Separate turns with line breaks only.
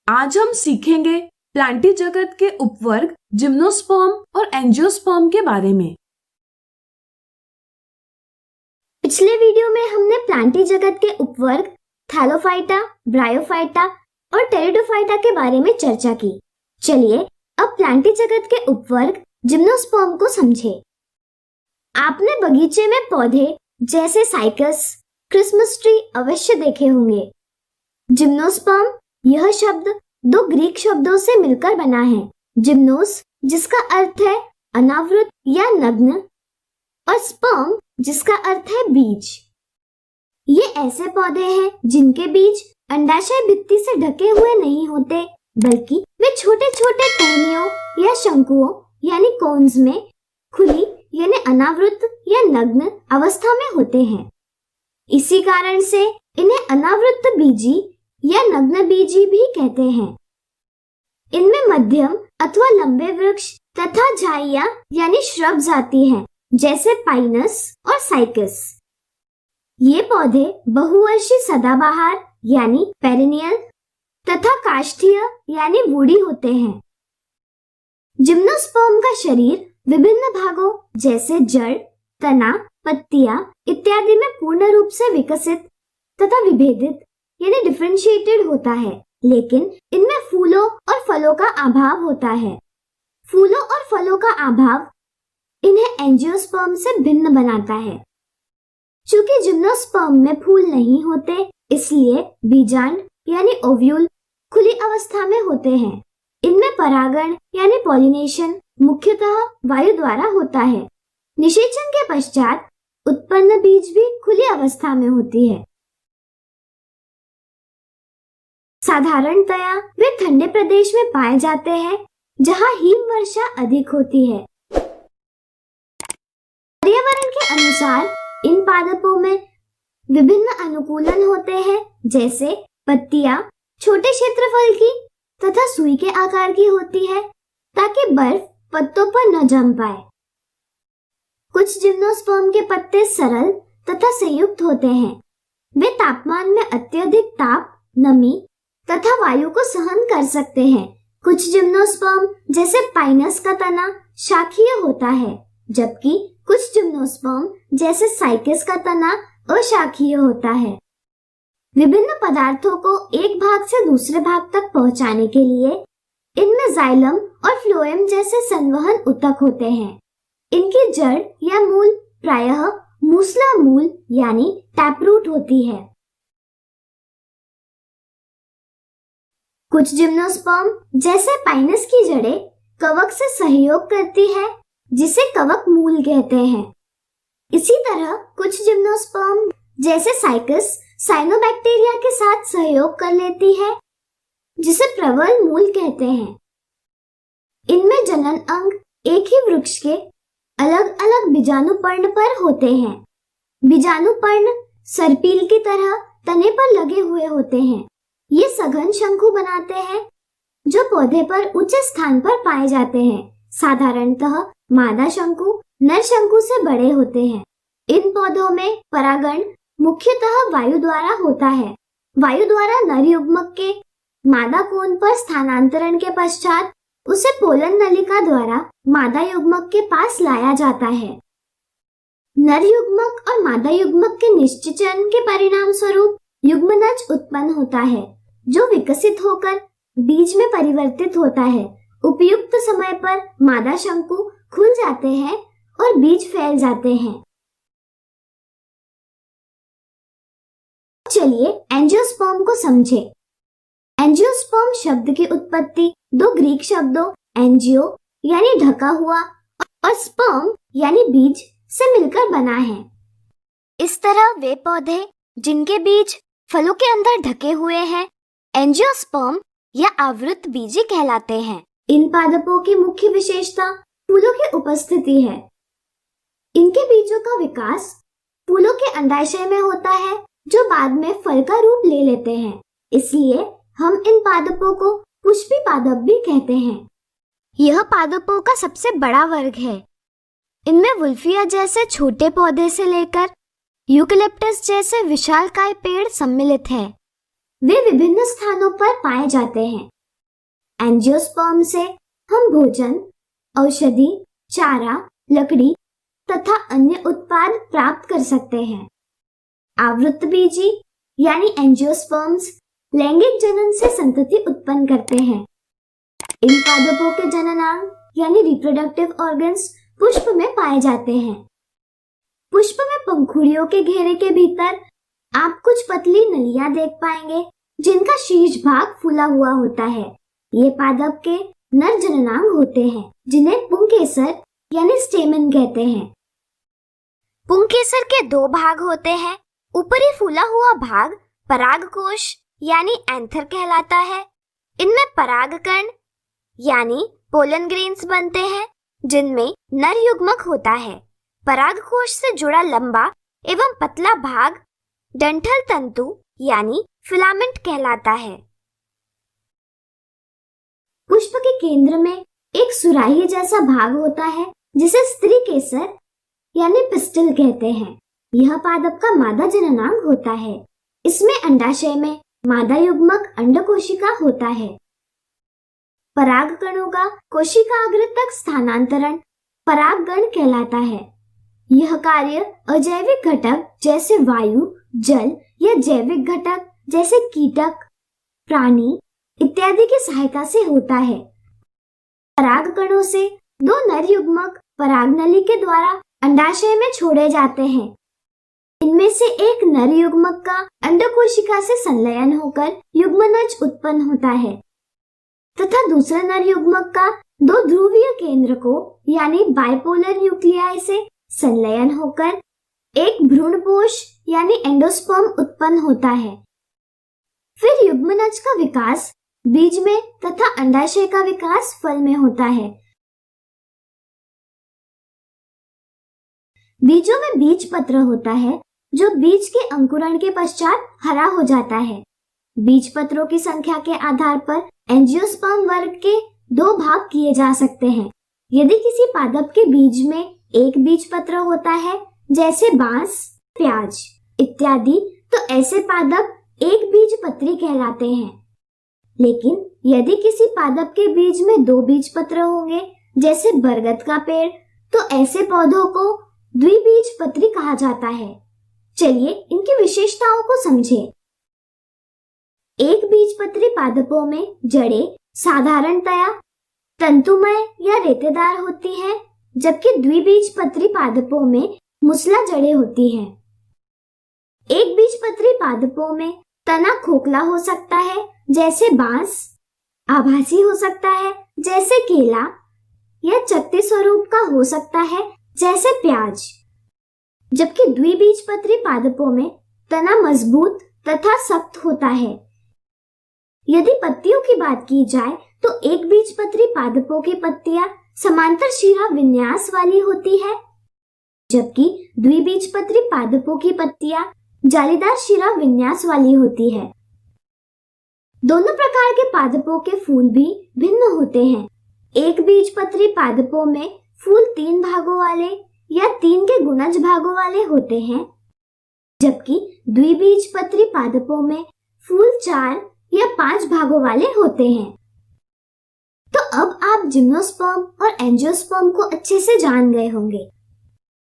आज हम सीखेंगे प्लांटी जगत के उपवर्ग जिम्नोस्पर्म और एंजियोस्पर्म के बारे में।
पिछले वीडियो में हमने प्लांटी जगत के उपवर्ग थैलोफाइटा, ब्रायोफाइटा और टेरिडोफाइटा के बारे में चर्चा की। चलिए अब प्लांटी जगत के उपवर्ग जिम्नोस्पर्म को समझें। आपने बगीचे में पौधे जैसे साइकस, क्रिसमस ट्री अवश्य देखे होंगे। जिम्नोस्पर्म यह शब्द दो ग्रीक शब्दों से मिलकर बना है। जिम्नोस जिसका अर्थ है अनावृत या नग्न और स्पर्म जिसका अर्थ है बीज। ये ऐसे पौधे हैं जिनके बीज अंडाशय भित्ति से ढके हुए नहीं होते, बल्कि वे छोटे छोटे टहनियों या शंकुओं यानी कोन्स में खुली यानी अनावृत या नग्न अवस्था में होते हैं। इसी कारण से इन्हें अनावृत बीजी या नग्न बीजी भी कहते हैं। इनमें मध्यम अथवा लंबे वृक्ष तथा झाइयां यानी श्रब्स आती हैं, जैसे पाइनस और साइकस। ये पौधे बहुवर्षीय सदाबहार यानी पेरिनियल तथा काष्ठीय यानी वुडी होते हैं। जिम्नोस्पर्म का शरीर विभिन्न भागों जैसे जड़, तना, पत्तियां इत्यादि में पूर्ण रूप से विकसित तथा विभेदित यानी डिफरेंशिएटेड होता है, लेकिन इनमें फूलों और फलों का अभाव होता है। फूलों और फलों का अभाव इन्हें एंजियोस्पर्म से भिन्न बनाता है। चूंकि जिम्नोस्पर्म में फूल नहीं होते, इसलिए बीजांड यानी ओव्यूल खुली अवस्था में होते हैं। इनमें परागण यानी पॉलिनेशन मुख्यतः वायु द्वारा होता है। निषेचन के पश्चात उत्पन्न बीज भी खुली अवस्था में होती है। साधारणतया वे ठंडे प्रदेश में पाए जाते हैं जहां हिम वर्षा अधिक होती है। पर्यावरण के अनुसार इन पादपों में विभिन्न अनुकूलन होते हैं, जैसे पत्तियां छोटे क्षेत्रफल की तथा सुई के आकार की होती है ताकि बर्फ पत्तों पर न जम पाए। कुछ जिम्नोस्पर्म के पत्ते सरल तथा संयुक्त होते हैं। वे तापमान में अत्यधिक ताप, नमी तथा वायु को सहन कर सकते हैं। कुछ जिम्नोस्पर्म जैसे पाइनस का तना शाखीय होता है, जबकि कुछ जिम्नोस्पर्म जैसे साइकस का तना अशाखीय होता है। विभिन्न पदार्थों को एक भाग से दूसरे भाग तक पहुंचाने के लिए इनमें जाइलम और फ्लोएम जैसे संवहन ऊतक होते हैं। इनकी जड़ या मूल प्रायः मूसला मूल यानी टैपरूट होती है। कुछ जिम्नोस्पर्म जैसे पाइनस की जड़ें कवक से सहयोग करती है, जिसे कवक मूल कहते हैं। इसी तरह कुछ जिम्नोस्पर्म जैसे साइकस साइनोबैक्टीरिया के साथ सहयोग कर लेती है, जिसे प्रबल मूल कहते हैं। इनमें जनन अंग एक ही वृक्ष के अलग अलग बीजाणुपर्ण पर होते हैं। बीजाणुपर्ण सर्पील की तरह तने पर लगे हुए होते हैं। ये सघन शंकु बनाते हैं जो पौधे पर उच्च स्थान पर पाए जाते हैं। साधारणतः मादा शंकु नर शंकु से बड़े होते हैं। इन पौधों में परागण मुख्यतः वायु द्वारा होता है। वायु द्वारा नर युग्मक के मादा कोन पर स्थानांतरण के पश्चात उसे पोलन नलिका द्वारा मादा युग्मक के पास लाया जाता है। नर युग्मक और मादा युग्मक के निश्चिचन के परिणाम स्वरूप युग्मनज उत्पन्न होता है, जो विकसित होकर बीज में परिवर्तित होता है। उपयुक्त समय पर मादा शंकु खुल जाते हैं और बीज फैल जाते हैं। चलिए एंजियोस्पर्म को समझें। एंजियोस्पर्म शब्द की उत्पत्ति दो ग्रीक शब्दों एंजियो यानी ढका हुआ और स्पर्म यानी बीज से मिलकर बना है। इस तरह वे पौधे जिनके बीज फलों के अंदर ढके हुए हैं एंजियोस्पर्म या आवृत बीजी कहलाते हैं। इन पादपों की मुख्य विशेषता फूलों की उपस्थिति है। इनके बीजों का विकास फूलों के अंडाशय में होता है, जो बाद में फल का रूप ले लेते हैं। इसलिए हम इन पादपों को पुष्पी पादप भी कहते हैं। यह पादपों का सबसे बड़ा वर्ग है। इनमें वुल्फिया जैसे छोटे पौधे से लेकर यूकेलिप्टस जैसे विशालकाय पेड़ सम्मिलित हैं। वे विभिन्न स्थानों पर पाए जाते हैं। एंजियोस्पर्म से हम भोजन, औषधि, चारा, लकड़ी तथा अन्य उत्पाद प्राप्त कर सकते हैं। आवृतबीजी यानी एंजियोस्पर्म्स लैंगिक जनन से संतति उत्पन्न करते हैं। इन पादपों के जननांग यानी रिप्रोडक्टिव ऑर्गन्स पुष्प में पाए जाते हैं। पुष्प में पंखुड़ियों के घेरे के भीतर आप कुछ पतली नलियां देख पाएंगे जिनका शीर्ष भाग फूला हुआ होता है। ये पादप के नर जननांग होते हैं जिन्हें पुंकेसर यानी स्टेमन कहते हैं। पुंकेसर के दो भाग होते हैं। ऊपरी फूला हुआ भाग परागकोश यानी एंथर कहलाता है। इनमें परागकण यानी पोलन ग्रेन्स बनते हैं जिनमें नर युग्मक होता है। परागकोश से जुड़ा लंबा एवं पतला भाग डंठल तंतु यानी फिलामेंट कहलाता है। पुष्प के केंद्र में एक सुराही जैसा भाग होता है जिसे स्त्री केसर यानी पिस्टल कहते हैं। यह पादप का मादा जननांग होता है। इसमें अंडाशय में मादा युग्मक अंडकोशिका होता है। परागकणों का कोशिकाग्र तक स्थानांतरण परागगण कहलाता है। यह कार्य अजैविक घटक जैसे वायु, जल या जैविक घटक जैसे कीटक, प्राणी इत्यादि की सहायता से होता है। परागकणों से दो नर युग्मक परागनली के द्वारा अंडाशय में छोड़े जाते हैं। इनमें से एक नर युग्मक का अंडकोशिका से संलयन होकर युग्मनज उत्पन्न होता है तथा दूसरा नर युग्मक का दो ध्रुवीय केंद्र को यानी बाइपोलर न्यूक्लियाई से संलयन होकर एक भ्रूणपोष यानी एंडोस्पर्म उत्पन्न होता है। फिर युग्मनज का विकास बीज में तथा अंडाशय का विकास फल में होता है। बीजों में बीज पत्र होता है जो बीज के अंकुरण के पश्चात हरा हो जाता है। बीज पत्रों की संख्या के आधार पर एंजियोस्पर्म वर्ग के दो भाग किए जा सकते हैं। यदि किसी पादप के बीज में एक बीज पत्र होता है जैसे बांस, प्याज इत्यादि, तो ऐसे पादप एक बीज पत्री कहलाते हैं। लेकिन यदि किसी पादप के बीज में दो बीज पत्र होंगे जैसे बरगद का पेड़, तो ऐसे पौधों को द्विबीजपत्री कहा जाता है। चलिए इनकी विशेषताओं को समझें। एक बीजपत्री पादपों में जड़ें साधारणतया तंतुमय या रेतेदार होती हैं, जबकि द्विबीजपत्री पादपों में मुसला जड़ें होती हैं। एक बीजपत्री पादपों में तना खोखला हो सकता है जैसे बांस, आभासी हो सकता है जैसे केला, या चक्ति स्वरूप का हो सकता है जैसे प्याज, जबकि द्विबीजपत्री पादपों में तना मजबूत तथा सख्त होता है। यदि पत्तियों की बात की जाए तो एक बीजपत्री पादपों की पत्तियां समांतर शिरा विन्यास वाली होती है, जबकि द्विबीजपत्री पादपों की पत्तियां जालीदार शिरा विन्यास वाली होती है। दोनों प्रकार के पादपों के फूल भी भिन्न होते हैं। एक बीजपत्री पादपों में फूल 3 भागों वाले या 3 के गुणज भागों वाले होते हैं, जबकि द्विबीजपत्री पादपों में फूल 4 या 5 भागों वाले होते हैं। तो अब आप जिम्नोस्पर्म और एंजियोस्पर्म को अच्छे से जान गए होंगे।